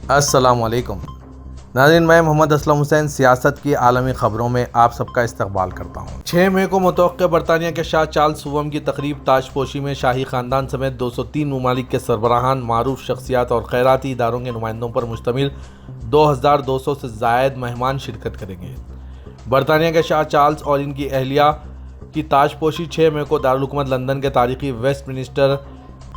अस्सलाम वालेकुम नाज़रीन, मैं मोहम्मद असलम हुसैन सियासत की आलमी ख़बरों में आप सबका इस्तकबाल करता हूँ। 6 मई को मुतवक्किल बरतानिया के शाह चार्ल्स सुवम की तकरीब ताजपोशी में शाही ख़ानदान समेत 203 ममालिक के सरबराहान, मारूफ शख्सियात और खैराती इदारों के नुमाइंदों पर मुश्तमिल 2200 से ज़ायद मेहमान शिरकत करेंगे। बरतानिया के शाह चार्ल्स और इनकी अहलिया की ताजपोशी 6 मई को दारुल हुकूमत लंदन के तारीखी वेस्टमिनिस्टर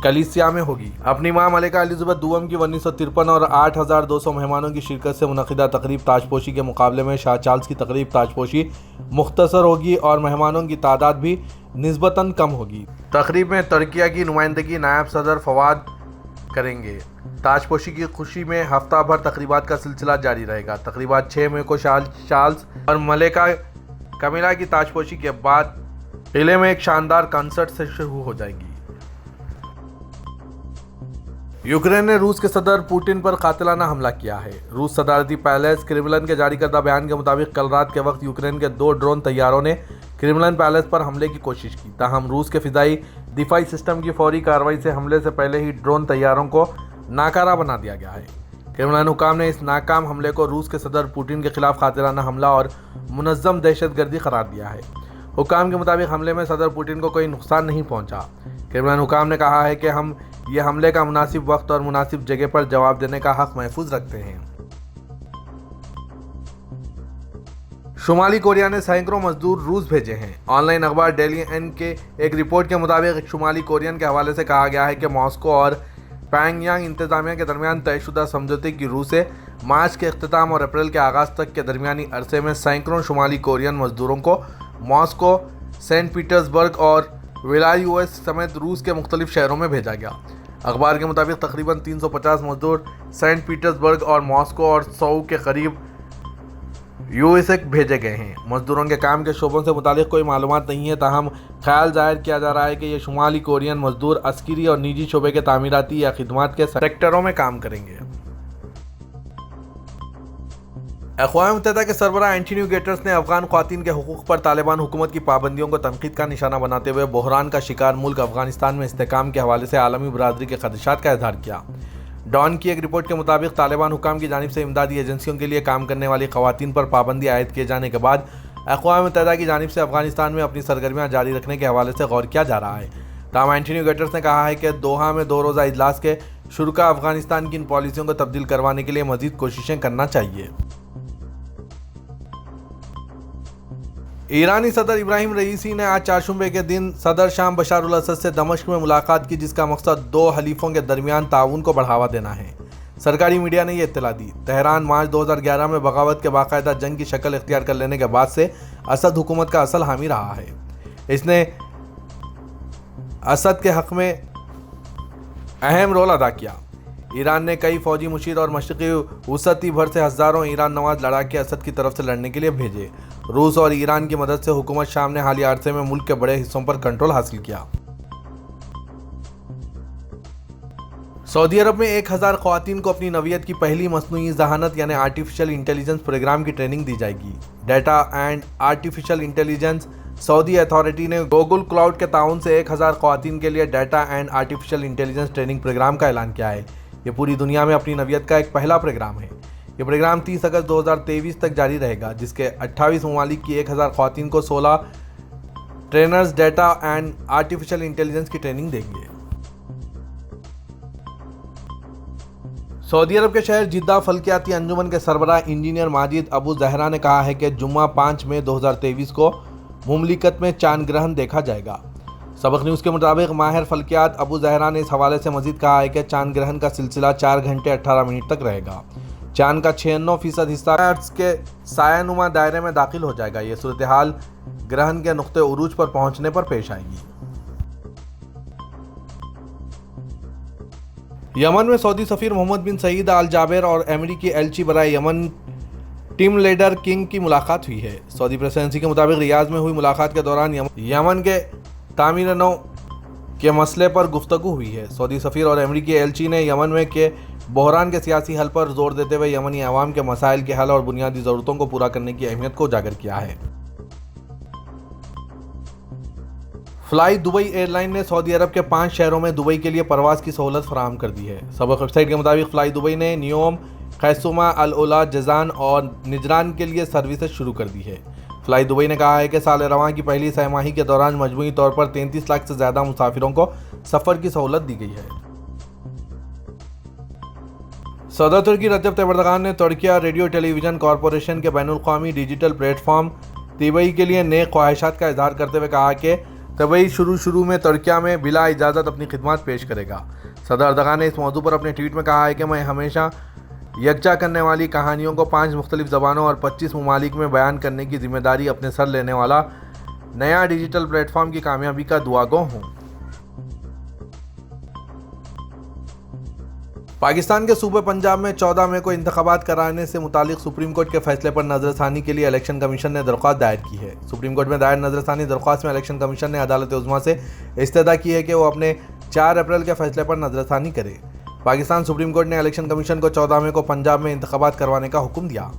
कलीसिया में होगी। अपनी मां मलिका एलिज़ाबेथ दुआम की 1953 और 8200 मेहमानों की शिरकत से मुनक़िदा तकरीब ताजपोशी के मुकाबले में शाह चार्ल्स की तकरीब ताजपोशी मुख्तसर होगी और मेहमानों की तादाद भी निस्बतन कम होगी। तकरीब में तुर्किया की नुमाइंदगी नायब सदर फवाद करेंगे। ताजपोशी की खुशी में हफ्ता भर तकरीबात का सिलसिला जारी रहेगा। तकरीबात 6 मई को शाह चार्ल्स और मलिका कमिला की ताजपोशी के बाद किले में एक शानदार कॉन्सर्ट से शुरू हो जाएगी। यूक्रेन ने रूस के सदर पुतिन पर कातिलाना हमला किया है। रूस सदारती पैलेस क्रेमलिन के जारी करदा बयान के मुताबिक कल रात के वक्त यूक्रेन के 2 ड्रोन तैयारों ने क्रेमलिन पैलेस पर हमले की कोशिश की। ताहम रूस के फिजाई दिफाई सिस्टम की फौरी कार्रवाई से हमले से पहले ही ड्रोन तैयारों को नाकारा बना दिया गया है। क्रेमलिन हुकाम ने इस नाकाम हमले को रूस के सदर पुतिन के खिलाफ कातिलाना हमला और मुनज़्ज़म दहशतगर्दी करार दिया है। हुकाम के मुताबिक हमले में सदर पुतिन को कोई नुकसान नहीं पहुंचा। क्रेमलिन हुकाम ने कहा है कि हम ये हमले का मुनासिब वक्त और मुनासिब जगह पर जवाब देने का हक महफूज रखते हैं। शुमाली कोरिया ने सैकड़ों मजदूर रूस भेजे हैं। ऑनलाइन अखबार डेली एन के एक रिपोर्ट के मुताबिक शुमाली कोरियन के हवाले से कहा गया है कि मॉस्को और प्योंगयांग इंतजामिया के दरमियान तयशुदा समझौते की रूह से मार्च के अख्ताम और अप्रैल के आगाज़ तक के दरमियानी अरसे में सैकड़ों शुमाली कोरियन मजदूरों को मॉस्को, सेंट पीटर्सबर्ग और विलायुस समेत रूस के मुख्तलिफ शहरों में भेजा गया। अखबार के मुताबिक तकरीबन 350 मजदूर सेंट पीटर्सबर्ग और मॉस्को और सऊ के करीब यूएसए भेजे गए हैं। मजदूरों के काम के शोबों से मुतालिक कोई मालूमात नहीं है, ताहम ख्याल जाहिर किया जा रहा है कि ये शुमाली कोरियन मजदूर अस्करी और निजी शोबे के तामीराती या खिदमात के सेक्टरों में काम करेंगे। अक़वाम मुत्तहिदा के सरबराह एंटोनियो गुटेरेस ने अफगान ख़वातीन के हुकूक़ पर तालिबान हुकूमत की पाबंदियों को तनक़ीद का निशाना बनाते हुए बहरान का शिकार मुल्क अफगानिस्तान में इस्तेहकाम के हवाले से आलमी बरादरी के ख़दशात का इज़हार किया। डॉन की एक रिपोर्ट के मुताबिक तालिबान हुकाम की जानिब से इमदादी एजेंसियों के लिए काम करने वाली ख़वातीन पर पाबंदी आयद किए जाने के बाद अक़वाम मुत्तहिदा की जानिब से अफगानिस्तान में अपनी सरगर्मियाँ जारी रखने के हवाले से गौर किया जा रहा है। ताहम एंटोनियो गुटेरेस ने कहा है कि दोहा में 2 रोज़ा इजलास के शुरुका अफगानिस्तान की इन पॉलिसियों को तब्दील करवाने के लिए मज़ीद कोशिशें करना चाहिए। ईरानी सदर इब्राहिम रईसी ने आज चारशंबे के दिन सदर शाम बशार अल असद से दमिश्क में मुलाकात की, जिसका मकसद 2 हलीफों के दरमियान ताउन को बढ़ावा देना है। सरकारी मीडिया ने यह इत्तला दी। तेहरान मार्च 2011 में बगावत के बाकायदा जंग की शक्ल इख्तियार कर लेने के बाद से असद हुकूमत का असल हामी रहा है। इसने असद के हक़ में अहम रोल अदा किया। ईरान ने कई फौजी मुशीर और मशरक़ी वसती भर से हज़ारों ईरान नवाज लड़ाके असद की तरफ से लड़ने के लिए भेजे। रूस और ईरान की मदद से हुकूमत शाम ने हालिया अरसे में मुल्क के बड़े हिस्सों पर कंट्रोल हासिल किया। सऊदी अरब में 1000 ख़वातीन को अपनी नवियत की पहली मसनूई ज़हानत यानी आर्टिफिशियल इंटेलिजेंस प्रोग्राम की ट्रेनिंग दी जाएगी। Data and artificial intelligence Saudi authority ने गूगल क्लाउड के ताउन से 1000 ख़वातीन के लिए data and artificial intelligence training programme का ऐलान किया है। ये पूरी दुनिया में अपनी नवियत का एक पहला प्रोग्राम है। ये प्रोग्राम 30 अगस्त 2023 तक जारी रहेगा, जिसके 28 ममालिक की 1000 ख़वातीन को 16 trainers data and artificial intelligence की ट्रेनिंग देंगे। सऊदी अरब के शहर जिद्दा फल्कियाती अंजुमन के सरबराह इंजीनियर माजिद अबू ज़हरा ने कहा है कि जुम्मा 5 मई 2023 को मुमलिकत में चांद ग्रहण देखा जाएगा। सबक न्यूज़ के मुताबिक माहिर फल्कियात अबू ज़हरा ने इस हवाले से मजीद कहा है कि चांद ग्रहण का सिलसिला 4 घंटे 18 मिनट तक रहेगा। चांद का 96% हिस्सा अर्थ के सायानुमा दायरे में दाखिल हो जाएगा। ये सूरत हाल ग्रहण के नुक्ते उरूज पर पहुंचने पर पेश आएगी। यमन में सऊदी सफ़ीर मोहम्मद बिन सईद अल जाबेर और अमेरिकी एलची बराए यमन टीम लीडर किंग की मुलाकात हुई है। सऊदी प्रेसिडेंसी के मुताबिक रियाद में हुई मुलाकात के दौरान यमन के तामीरनों के मसले पर गुफ्तगू हुई है। सऊदी सफ़ीर और अमेरिकी एलची ने यमन में के बहरान के सियासी हल पर जोर देते हुए यमनी अवाम के मसाइल के हल और बुनियादी ज़रूरतों को पूरा करने की अहमियत को उजागर किया है। फ्लाई दुबई एयरलाइन ने सऊदी अरब के 5 शहरों में दुबई के लिए परवाज़ की सहूलत फराहम कर दी है। सबक वेबसाइट के मुताबिक फ्लाई दुबई ने नियोम, खैसुमा, अल उला, जजान और निजरान के लिए सर्विसेज शुरू कर दी है। फ्लाई दुबई ने कहा है कि साल रवां की पहली सहमाही के दौरान मजमूई तौर पर 33 लाख से ज़्यादा मुसाफिरों को सफ़र की सहूलत दी गई है। सदर तुर्की रजब तैयब एर्दोगान ने तुर्किया रेडियो टेलीविज़न कॉरपोरेशन के बैनुल-अक़वामी डिजिटल प्लेटफॉर्म तिबई के लिए नए ख्वाहिशात का इजहार करते हुए कहा कि तिबई शुरू में तुर्किया में बिला इजाज़त अपनी खिदमत पेश करेगा। सदर एर्दोगान ने इस मौजू पर अपने ट्वीट में कहा है कि मैं हमेशा यकजा करने वाली कहानियों को 5 मुख्तलिफ ज़बानों और 25 ममालिक में बयान करने की जिम्मेदारी अपने सर लेने वाला नया डिजिटल प्लेटफॉर्म की कामयाबी का दुआगो हूँ। पाकिस्तान के सूबे पंजाब में 14 मई को इंतखाबात कराने से मुतालिक सुप्रीम कोर्ट के फैसले पर नजरसानी के लिए इलेक्शन कमीशन ने दरख्वास्त दायर की है। सुप्रीम कोर्ट में दायर नजरसानी दरख्वास्त में इलेक्शन कमीशन ने अदालत उज़्मा से इस्तदा की है कि वो अपने 4 अप्रैल के फैसले पर नजरसानी करे। पाकिस्तान सुप्रीम कोर्ट ने इलेक्शन कमीशन को 14 मई को पंजाब में इंतखाबात करवाने का हुक्म दिया।